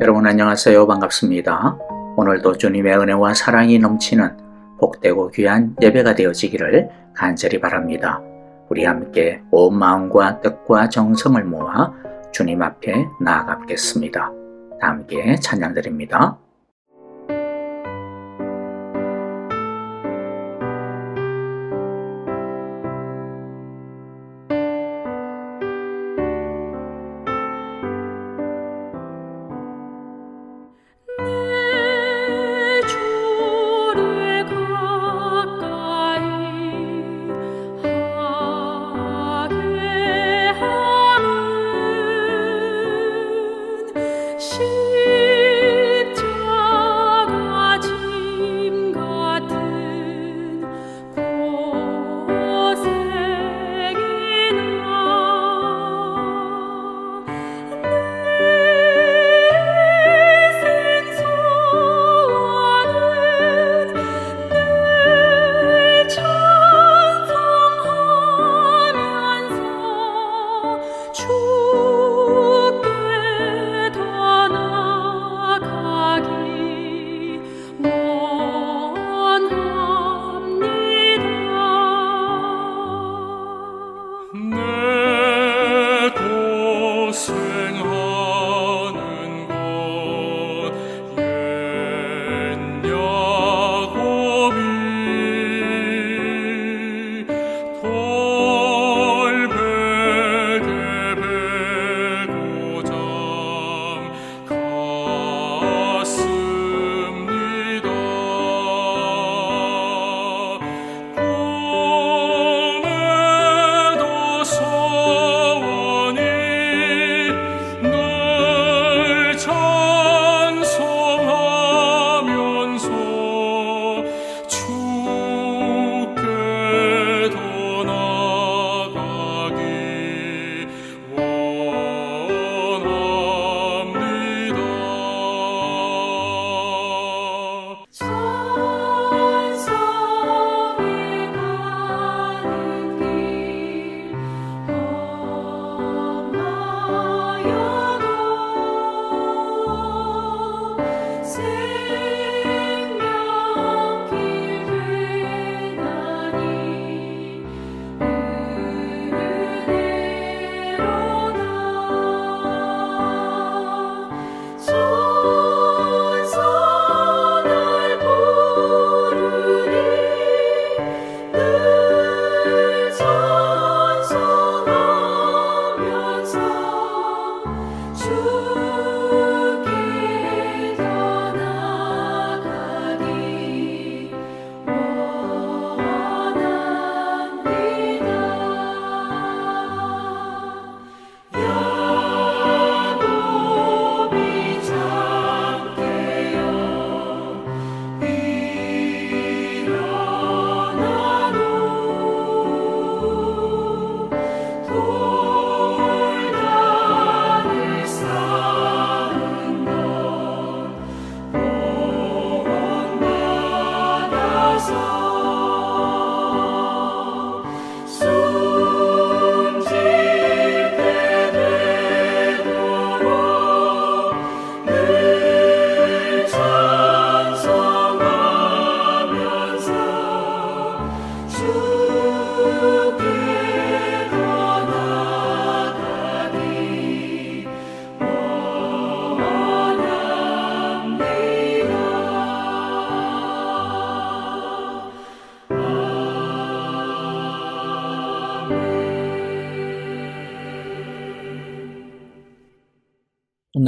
여러분 안녕하세요. 반갑습니다. 오늘도 주님의 은혜와 사랑이 넘치는 복되고 귀한 예배가 되어지기를 간절히 바랍니다. 우리 함께 온 마음과 뜻과 정성을 모아 주님 앞에 나아가겠습니다. 다 함께 찬양드립니다.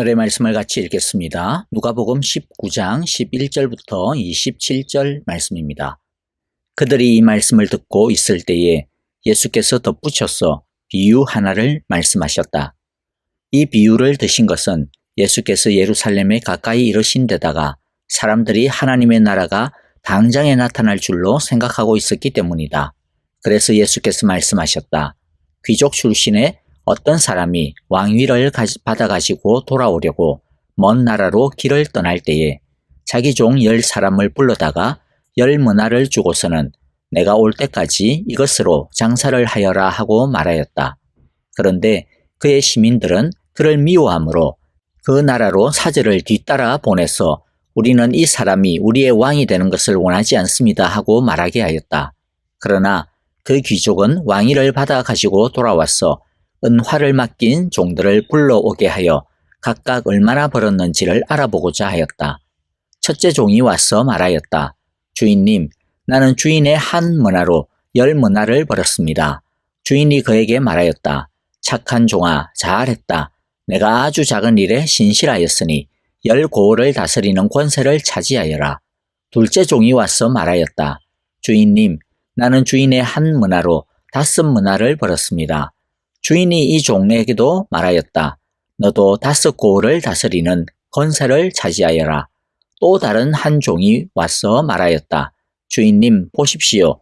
오늘의 말씀을 같이 읽겠습니다. 누가복음 19장 11절부터 27절 말씀입니다. 그들이 이 말씀을 듣고 있을 때에 예수께서 덧붙여서 비유 하나를 말씀하셨다. 이 비유를 드신 것은 예수께서 예루살렘에 가까이 이르신 데다가 사람들이 하나님의 나라가 당장에 나타날 줄로 생각하고 있었기 때문이다. 그래서 예수께서 말씀하셨다. 귀족 출신의 어떤 사람이 왕위를 받아가지고 돌아오려고 먼 나라로 길을 떠날 때에 자기 종 10사람을 불러다가 10머나를 주고서는 내가 올 때까지 이것으로 장사를 하여라 하고 말하였다. 그런데 그의 시민들은 그를 미워하므로 그 나라로 사절을 뒤따라 보내서 우리는 이 사람이 우리의 왕이 되는 것을 원하지 않습니다 하고 말하게 하였다. 그러나 그 귀족은 왕위를 받아 가지고 돌아와서 은화를 맡긴 종들을 불러오게 하여 각각 얼마나 벌었는지를 알아보고자 하였다. 첫째 종이 와서 말하였다. 주인님, 나는 주인의 한 머나로 10머나를 벌었습니다. 주인이 그에게 말하였다. 착한 종아, 잘했다. 내가 아주 작은 일에 신실하였으니 10고을을 다스리는 권세를 차지하여라. 둘째 종이 와서 말하였다. 주인님, 나는 주인의 한 머나로 5머나를 벌었습니다. 주인이 이 종에게도 말하였다. 너도 5고을을 다스리는 권세를 차지하여라. 또 다른 한 종이 와서 말하였다. 주인님, 보십시오.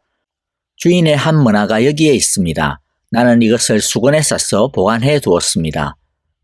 주인의 한 머나가 여기에 있습니다. 나는 이것을 수건에 싸서 보관해 두었습니다.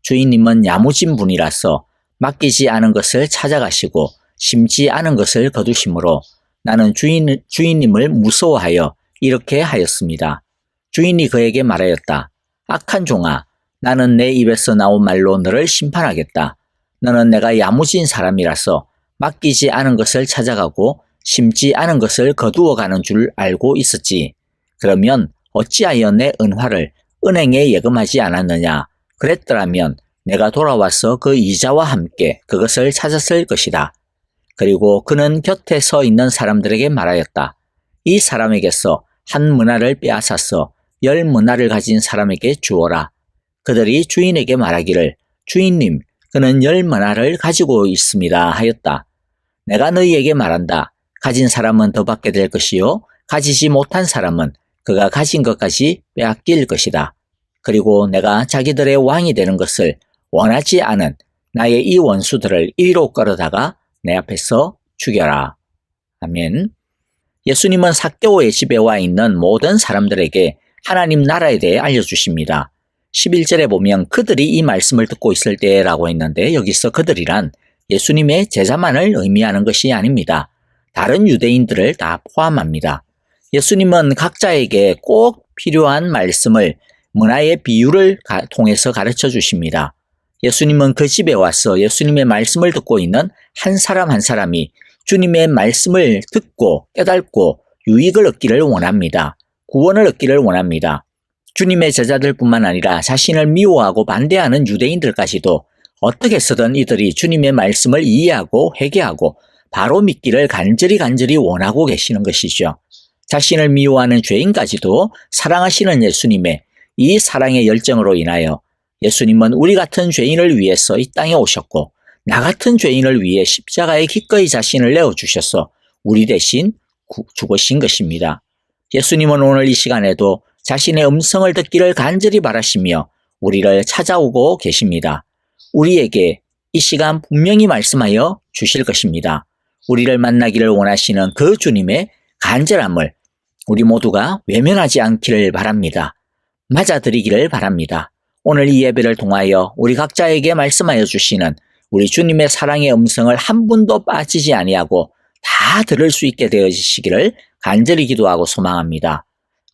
주인님은 야무진 분이라서 맡기지 않은 것을 찾아가시고 심지 않은 것을 거두심으로 나는 주인님을 무서워하여 이렇게 하였습니다. 주인이 그에게 말하였다. 악한 종아, 나는 내 입에서 나온 말로 너를 심판하겠다. 너는 내가 야무진 사람이라서 맡기지 않은 것을 찾아가고 심지 않은 것을 거두어가는 줄 알고 있었지. 그러면 어찌하여 내 은화를 은행에 예금하지 않았느냐. 그랬더라면 내가 돌아와서 그 이자와 함께 그것을 찾았을 것이다. 그리고 그는 곁에 서 있는 사람들에게 말하였다. 이 사람에게서 한 머나를 빼앗아서 10머나를 가진 사람에게 주어라. 그들이 주인에게 말하기를 주인님, 그는 10머나를 가지고 있습니다 하였다. 내가 너희에게 말한다. 가진 사람은 더 받게 될 것이요 가지지 못한 사람은 그가 가진 것까지 빼앗길 것이다. 그리고 내가 자기들의 왕이 되는 것을 원하지 않은 나의 이 원수들을 이리로 끌어다가 내 앞에서 죽여라. 아멘. 예수님은 삭개오의 집에 와 있는 모든 사람들에게 하나님 나라에 대해 알려주십니다. 11절에 보면 그들이 이 말씀을 듣고 있을 때라고 했는데 여기서 그들이란 예수님의 제자만을 의미하는 것이 아닙니다. 다른 유대인들을 다 포함합니다. 예수님은 각자에게 꼭 필요한 말씀을 문화의 비유를 통해서 가르쳐 주십니다. 예수님은 그 집에 와서 예수님의 말씀을 듣고 있는 한 사람 한 사람이 주님의 말씀을 듣고 깨닫고 유익을 얻기를 원합니다. 구원을 얻기를 원합니다. 주님의 제자들뿐만 아니라 자신을 미워하고 반대하는 유대인들까지도 어떻게 해서든 이들이 주님의 말씀을 이해하고 회개하고 바로 믿기를 간절히 원하고 계시는 것이죠. 자신을 미워하는 죄인까지도 사랑하시는 예수님의 이 사랑의 열정으로 인하여 예수님은 우리 같은 죄인을 위해서 이 땅에 오셨고 나 같은 죄인을 위해 십자가에 기꺼이 자신을 내어주셔서 우리 대신 죽으신 것입니다. 예수님은 오늘 이 시간에도 자신의 음성을 듣기를 간절히 바라시며 우리를 찾아오고 계십니다. 우리에게 이 시간 분명히 말씀하여 주실 것입니다. 우리를 만나기를 원하시는 그 주님의 간절함을 우리 모두가 외면하지 않기를 바랍니다. 맞아들이기를 바랍니다. 오늘 이 예배를 통하여 우리 각자에게 말씀하여 주시는 우리 주님의 사랑의 음성을 한 분도 빠지지 아니하고 다 들을 수 있게 되어지시기를 간절히 기도하고 소망합니다.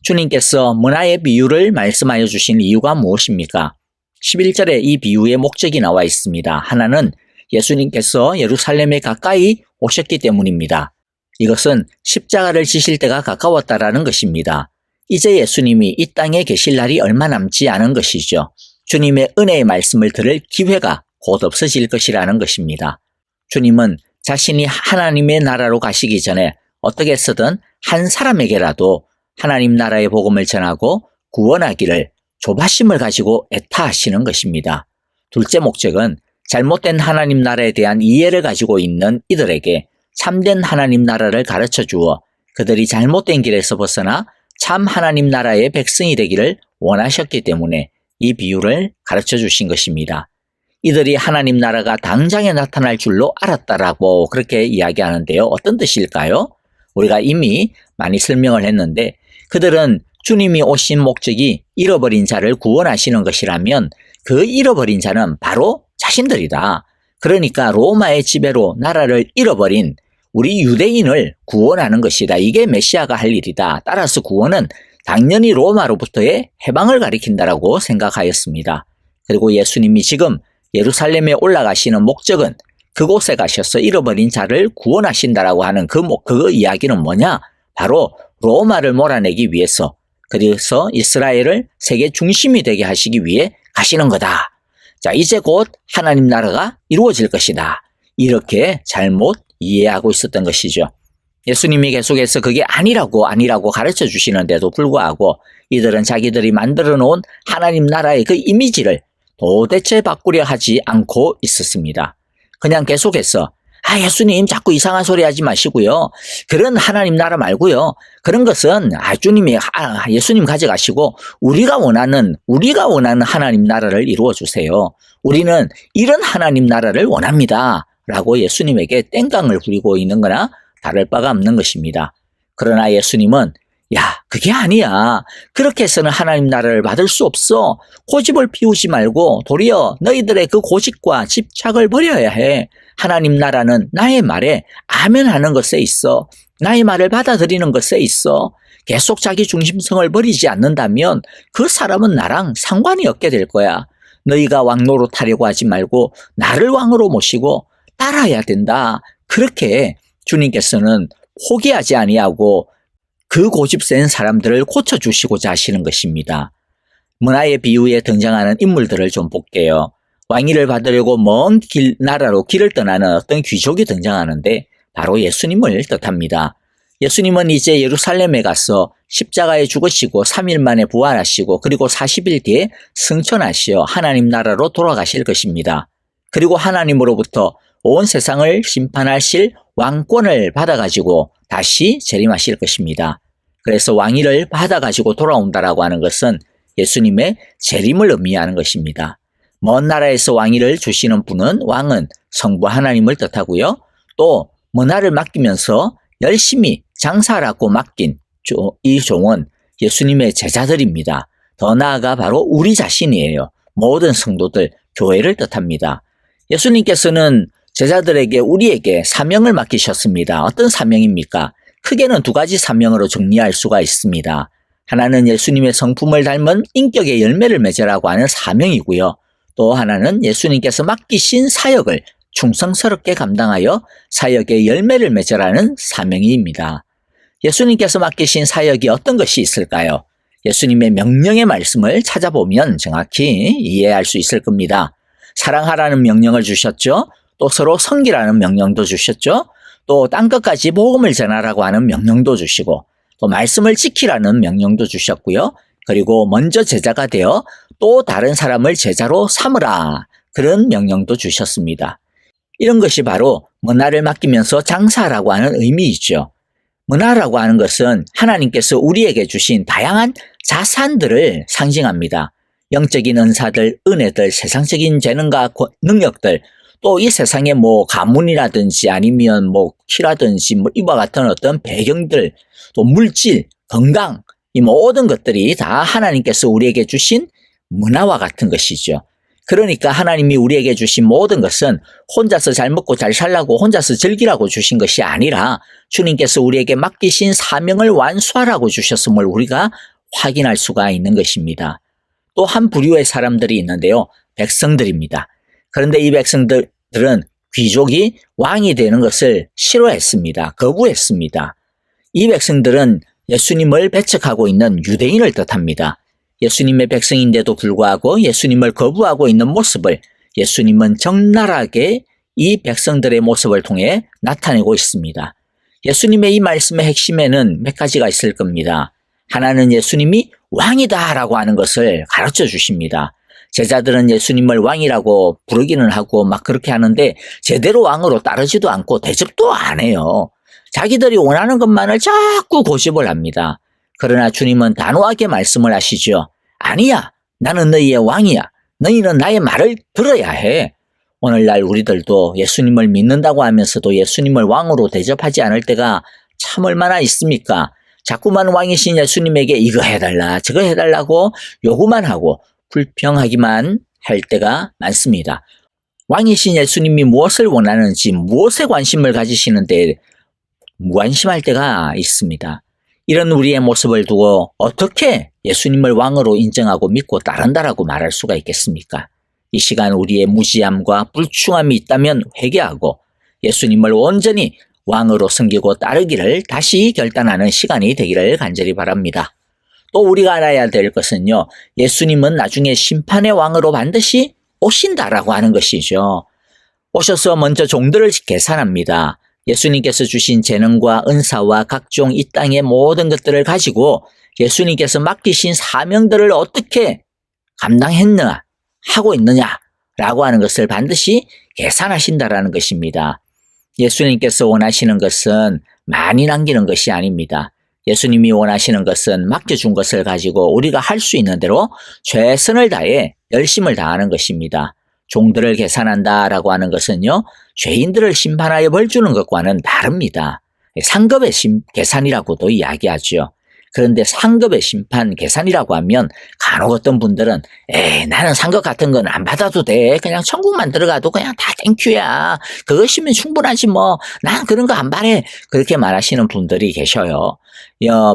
주님께서 문화의 비유를 말씀하여 주신 이유가 무엇입니까? 11절에 이 비유의 목적이 나와 있습니다. 하나는 예수님께서 예루살렘에 가까이 오셨기 때문입니다. 이것은 십자가를 지실 때가 가까웠다라는 것입니다. 이제 예수님이 이 땅에 계실 날이 얼마 남지 않은 것이죠. 주님의 은혜의 말씀을 들을 기회가 곧 없어질 것이라는 것입니다. 주님은 자신이 하나님의 나라로 가시기 전에 어떻게 해서든 한 사람에게라도 하나님 나라의 복음을 전하고 구원하기를 조바심을 가지고 애타하시는 것입니다. 둘째 목적은 잘못된 하나님 나라에 대한 이해를 가지고 있는 이들에게 참된 하나님 나라를 가르쳐 주어 그들이 잘못된 길에서 벗어나 참 하나님 나라의 백성이 되기를 원하셨기 때문에 이 비유를 가르쳐 주신 것입니다. 이들이 하나님 나라가 당장에 나타날 줄로 알았다라고 그렇게 이야기하는데요. 어떤 뜻일까요? 우리가 이미 많이 설명을 했는데 그들은 주님이 오신 목적이 잃어버린 자를 구원하시는 것이라면 그 잃어버린 자는 바로 자신들이다. 그러니까 로마의 지배로 나라를 잃어버린 우리 유대인을 구원하는 것이다. 이게 메시아가 할 일이다. 따라서 구원은 당연히 로마로부터의 해방을 가리킨다라고 생각하였습니다. 그리고 예수님이 지금 예루살렘에 올라가시는 목적은 그곳에 가셔서 잃어버린 자를 구원하신다라고 하는 그 이야기는 뭐냐? 바로 로마를 몰아내기 위해서, 그래서 이스라엘을 세계 중심이 되게 하시기 위해 가시는 거다. 자, 이제 곧 하나님 나라가 이루어질 것이다. 이렇게 잘못 이해하고 있었던 것이죠. 예수님이 계속해서 그게 아니라고 가르쳐 주시는데도 불구하고 이들은 자기들이 만들어 놓은 하나님 나라의 그 이미지를 도대체 바꾸려 하지 않고 있었습니다. 그냥 계속해서 예수님 자꾸 이상한 소리 하지 마시고요. 그런 하나님 나라 말고요. 그런 것은 주님이 예수님 가져가시고 우리가 원하는 하나님 나라를 이루어 주세요. 우리는 이런 하나님 나라를 원합니다. 라고 예수님에게 땡깡을 부리고 있는 거나 다를 바가 없는 것입니다. 그러나 예수님은 그게 아니야. 그렇게 해서는 하나님 나라를 받을 수 없어. 고집을 피우지 말고 도리어 너희들의 그 고집과 집착을 버려야 해. 하나님 나라는 나의 말에 아멘하는 것에 있어. 나의 말을 받아들이는 것에 있어. 계속 자기 중심성을 버리지 않는다면 그 사람은 나랑 상관이 없게 될 거야. 너희가 왕노릇 하려고 하지 말고 나를 왕으로 모시고 따라야 된다. 그렇게 주님께서는 포기하지 아니하고 그 고집 센 사람들을 고쳐주시고자 하시는 것입니다. 문화의 비유에 등장하는 인물들을 좀 볼게요. 왕위를 받으려고 먼 나라로 길을 떠나는 어떤 귀족이 등장하는데 바로 예수님을 뜻합니다. 예수님은 이제 예루살렘에 가서 십자가에 죽으시고 3일 만에 부활하시고 그리고 40일 뒤에 승천하시어 하나님 나라로 돌아가실 것입니다. 그리고 하나님으로부터 온 세상을 심판하실 왕권을 받아가지고 다시 재림하실 것입니다. 그래서 왕위를 받아가지고 돌아온다라고 하는 것은 예수님의 재림을 의미하는 것입니다. 먼 나라에서 왕위를 주시는 분은 왕은 성부 하나님을 뜻하고요. 또 문화를 맡기면서 열심히 장사하라고 맡긴 이 종은 예수님의 제자들입니다. 더 나아가 바로 우리 자신이에요. 모든 성도들, 교회를 뜻합니다. 예수님께서는 제자들에게 우리에게 사명을 맡기셨습니다. 어떤 사명입니까? 크게는 두 가지 사명으로 정리할 수가 있습니다. 하나는 예수님의 성품을 닮은 인격의 열매를 맺으라고 하는 사명이고요. 또 하나는 예수님께서 맡기신 사역을 충성스럽게 감당하여 사역의 열매를 맺으라는 사명입니다. 예수님께서 맡기신 사역이 어떤 것이 있을까요? 예수님의 명령의 말씀을 찾아보면 정확히 이해할 수 있을 겁니다. 사랑하라는 명령을 주셨죠. 또 서로 섬기라는 명령도 주셨죠. 또 땅끝까지 복음을 전하라고 하는 명령도 주시고 또 말씀을 지키라는 명령도 주셨고요. 그리고 먼저 제자가 되어 또 다른 사람을 제자로 삼으라 그런 명령도 주셨습니다. 이런 것이 바로 문화를 맡기면서 장사하라고 하는 의미이죠. 문화라고 하는 것은 하나님께서 우리에게 주신 다양한 자산들을 상징합니다. 영적인 은사들, 은혜들, 세상적인 재능과 능력들, 또 이 세상의 가문이라든지 아니면 키라든지 이와 같은 어떤 배경들, 또 물질, 건강, 이 모든 것들이 다 하나님께서 우리에게 주신 문화와 같은 것이죠. 그러니까 하나님이 우리에게 주신 모든 것은 혼자서 잘 먹고 잘 살라고 혼자서 즐기라고 주신 것이 아니라 주님께서 우리에게 맡기신 사명을 완수하라고 주셨음을 우리가 확인할 수가 있는 것입니다. 또 한 부류의 사람들이 있는데요. 백성들입니다. 그런데 이 백성들은 귀족이 왕이 되는 것을 싫어했습니다. 거부했습니다. 이 백성들은 예수님을 배척하고 있는 유대인을 뜻합니다. 예수님의 백성인데도 불구하고 예수님을 거부하고 있는 모습을 예수님은 적나라하게 이 백성들의 모습을 통해 나타내고 있습니다. 예수님의 이 말씀의 핵심에는 몇 가지가 있을 겁니다. 하나는 예수님이 왕이다라고 하는 것을 가르쳐 주십니다. 제자들은 예수님을 왕이라고 부르기는 하고 그렇게 하는데 제대로 왕으로 따르지도 않고 대접도 안 해요. 자기들이 원하는 것만을 자꾸 고집을 합니다. 그러나 주님은 단호하게 말씀을 하시죠. 아니야, 나는 너희의 왕이야. 너희는 나의 말을 들어야 해. 오늘날 우리들도 예수님을 믿는다고 하면서도 예수님을 왕으로 대접하지 않을 때가 참 얼마나 있습니까? 자꾸만 왕이신 예수님에게 이거 해달라 저거 해달라고 요구만 하고 불평하기만 할 때가 많습니다. 왕이신 예수님이 무엇을 원하는지 무엇에 관심을 가지시는데 무관심할 때가 있습니다. 이런 우리의 모습을 두고 어떻게 예수님을 왕으로 인정하고 믿고 따른다라고 말할 수가 있겠습니까? 이 시간 우리의 무지함과 불충함이 있다면 회개하고 예수님을 온전히 왕으로 섬기고 따르기를 다시 결단하는 시간이 되기를 간절히 바랍니다. 또 우리가 알아야 될 것은요, 예수님은 나중에 심판의 왕으로 반드시 오신다라고 하는 것이죠. 오셔서 먼저 종들을 계산합니다. 예수님께서 주신 재능과 은사와 각종 이 땅의 모든 것들을 가지고 예수님께서 맡기신 사명들을 어떻게 감당했느냐, 하고 있느냐라고 하는 것을 반드시 계산하신다라는 것입니다. 예수님께서 원하시는 것은 많이 남기는 것이 아닙니다. 예수님이 원하시는 것은 맡겨준 것을 가지고 우리가 할 수 있는 대로 최선을 다해 열심을 다하는 것입니다. 종들을 계산한다라고 하는 것은요, 죄인들을 심판하여 벌 주는 것과는 다릅니다. 상급의 계산이라고도 이야기하죠. 그런데 상급의 심판 계산이라고 하면 간혹 어떤 분들은 나는 상급 같은 건 안 받아도 돼. 그냥 천국만 들어가도 그냥 다 땡큐야. 그것이면 충분하지 뭐. 난 그런 거 안 바래. 그렇게 말하시는 분들이 계셔요.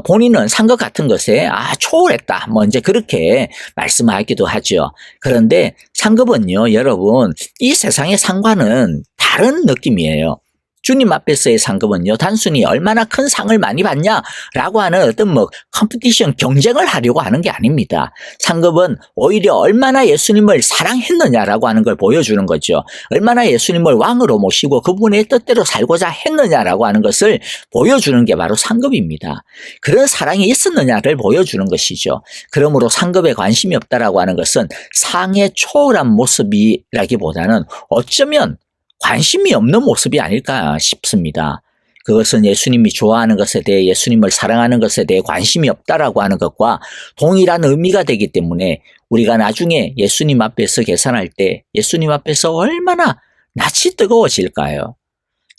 본인은 상급 같은 것에 초월했다. 뭐 이제 그렇게 말씀하기도 하죠. 그런데 상급은요, 여러분, 이 세상의 상과는 다른 느낌이에요. 주님 앞에서의 상급은요, 단순히 얼마나 큰 상을 많이 받냐라고 하는 어떤 컴피티션, 경쟁을 하려고 하는 게 아닙니다. 상급은 오히려 얼마나 예수님을 사랑했느냐라고 하는 걸 보여주는 거죠. 얼마나 예수님을 왕으로 모시고 그분의 뜻대로 살고자 했느냐라고 하는 것을 보여주는 게 바로 상급입니다. 그런 사랑이 있었느냐를 보여주는 것이죠. 그러므로 상급에 관심이 없다라고 하는 것은 상에 초월한 모습이라기보다는 어쩌면 관심이 없는 모습이 아닐까 싶습니다. 그것은 예수님이 좋아하는 것에 대해, 예수님을 사랑하는 것에 대해 관심이 없다라고 하는 것과 동일한 의미가 되기 때문에 우리가 나중에 예수님 앞에서 계산할 때 예수님 앞에서 얼마나 낯이 뜨거워질까요?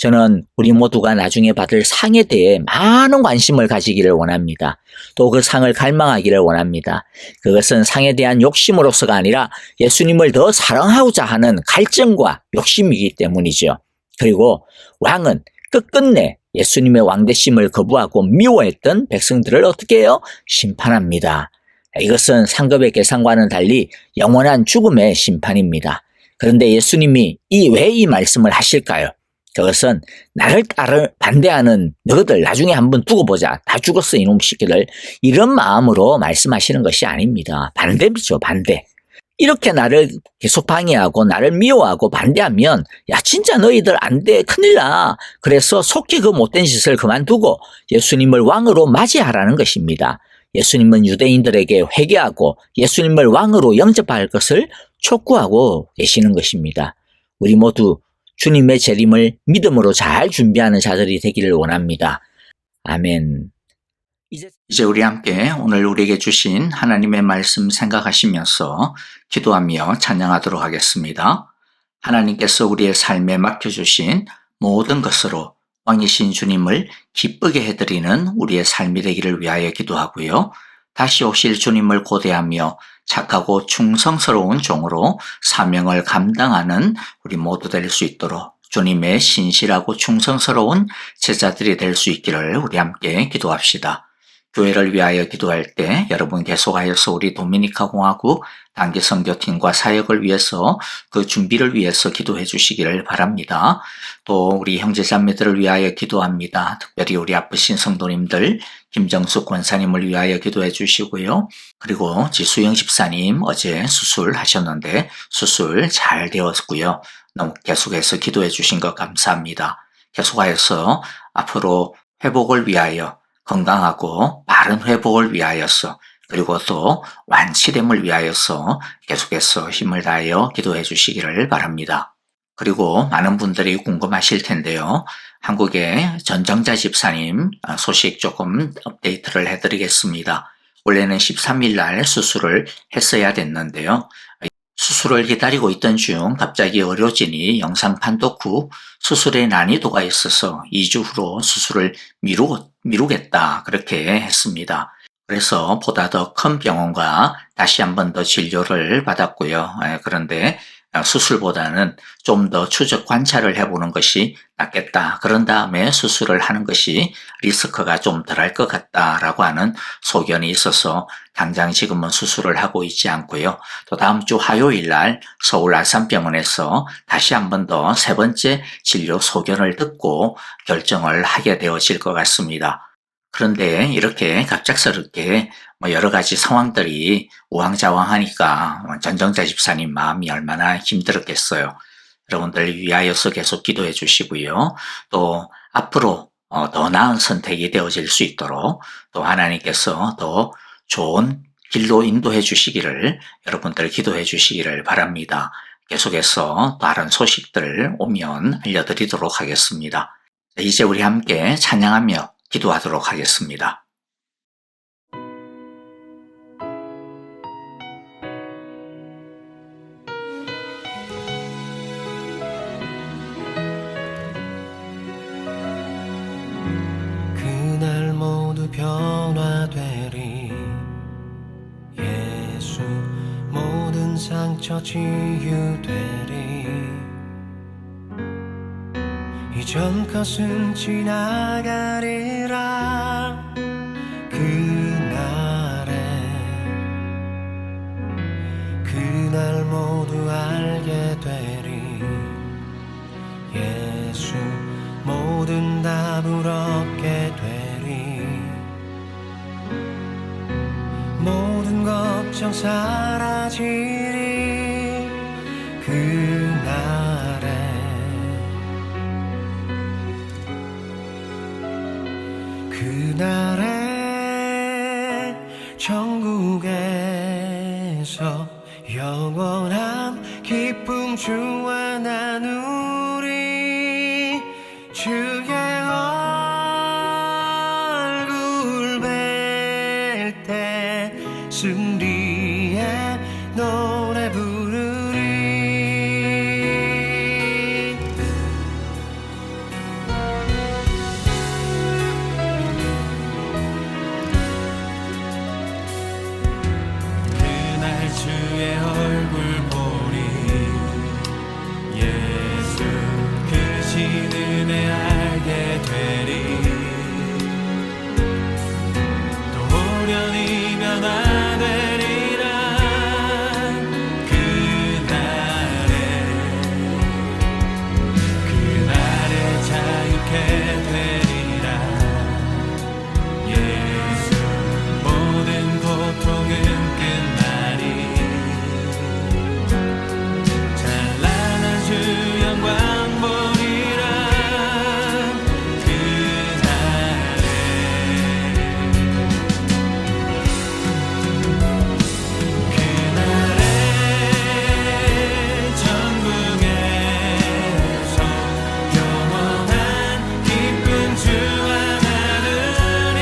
저는 우리 모두가 나중에 받을 상에 대해 많은 관심을 가지기를 원합니다. 또 그 상을 갈망하기를 원합니다. 그것은 상에 대한 욕심으로서가 아니라 예수님을 더 사랑하고자 하는 갈증과 욕심이기 때문이죠. 그리고 왕은 끝끝내 예수님의 왕되심을 거부하고 미워했던 백성들을 어떻게 해요? 심판합니다. 이것은 상급의 계산과는 달리 영원한 죽음의 심판입니다. 그런데 예수님이 왜 이 말씀을 하실까요? 그것은 나를 반대하는 너희들 나중에 한번 두고 보자. 다 죽었어 이놈 새끼들. 이런 마음으로 말씀하시는 것이 아닙니다. 반대죠, 반대. 이렇게 나를 계속 방해하고 나를 미워하고 반대하면 진짜 너희들 안 돼. 큰일 나. 그래서 속히 그 못된 짓을 그만두고 예수님을 왕으로 맞이하라는 것입니다. 예수님은 유대인들에게 회개하고 예수님을 왕으로 영접할 것을 촉구하고 계시는 것입니다. 우리 모두 주님의 재림을 믿음으로 잘 준비하는 자들이 되기를 원합니다. 아멘. 이제 우리 함께 오늘 우리에게 주신 하나님의 말씀 생각하시면서 기도하며 찬양하도록 하겠습니다. 하나님께서 우리의 삶에 맡겨주신 모든 것으로 왕이신 주님을 기쁘게 해드리는 우리의 삶이 되기를 위하여 기도하고요. 다시 오실 주님을 고대하며 착하고 충성스러운 종으로 사명을 감당하는 우리 모두 될 수 있도록 주님의 신실하고 충성스러운 제자들이 될 수 있기를 우리 함께 기도합시다. 교회를 위하여 기도할 때 여러분 계속하여서 우리 도미니카 공화국 단기 선교팀과 사역을 위해서 그 준비를 위해서 기도해 주시기를 바랍니다. 또 우리 형제자매들을 위하여 기도합니다. 특별히 우리 아프신 성도님들 김정숙 권사님을 위하여 기도해 주시고요. 그리고 지수영 집사님 어제 수술하셨는데 수술 잘 되었고요. 너무 계속해서 기도해 주신 것 감사합니다. 계속하여서 앞으로 회복을 위하여 건강하고 바른 회복을 위하여서 그리고 또 완치됨을 위하여서 계속해서 힘을 다하여 기도해 주시기를 바랍니다. 그리고 많은 분들이 궁금하실 텐데요. 한국의 전정자 집사님 소식 조금 업데이트를 해드리겠습니다. 원래는 13일 날 수술을 했어야 됐는데요. 수술을 기다리고 있던 중 갑자기 의료진이 영상 판독 후 수술의 난이도가 있어서 2주 후로 수술을 미루겠다 그렇게 했습니다. 그래서 보다 더 큰 병원과 다시 한 번 더 진료를 받았고요. 그런데 수술보다는 좀 더 추적 관찰을 해보는 것이 낫겠다. 그런 다음에 수술을 하는 것이 리스크가 좀 덜할 것 같다라고 하는 소견이 있어서 당장 지금은 수술을 하고 있지 않고요. 또 다음 주 화요일 날 서울 알산병원에서 다시 한 번 더 세 번째 진료 소견을 듣고 결정을 하게 되어질 것 같습니다. 그런데 이렇게 갑작스럽게 여러 가지 상황들이 우왕좌왕하니까 전정자 집사님 마음이 얼마나 힘들었겠어요. 여러분들 위하여서 계속 기도해 주시고요. 또 앞으로 더 나은 선택이 되어질 수 있도록 또 하나님께서 더 좋은 길로 인도해 주시기를 여러분들 기도해 주시기를 바랍니다. 계속해서 다른 소식들 오면 알려드리도록 하겠습니다. 이제 우리 함께 찬양하며 기도하도록 하겠습니다. 그날 모두 변화되리 예수 모든 상처 치유되리 이전 것은 지나가리라 그날 모두 알게 되리 예수 모든 답을 얻게 되리 모든 걱정 사라지리 그날에 천국에서 영원한 기쁨 주와 나누리 주의 얼굴 뵐 때 승리의 노래 부르리 그날 주의 얼굴 보리 예수 크신 은혜 알게 되리 또 호련히 변화되리라 그날에 자유케 되리라 예수 모든 고통은 끝나리 찬란한 주 영광 보리라 그날에 천국에서 영원한 기쁨 주와 나누리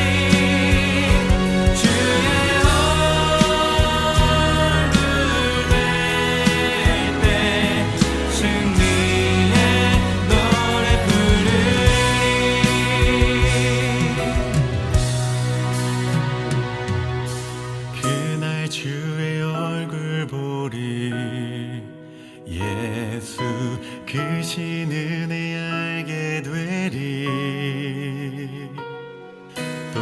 주의 얼굴 뵐 때 승리의 노래 부르리 그날 주의 얼굴 보리 예수 크신 은혜 알게 되리 또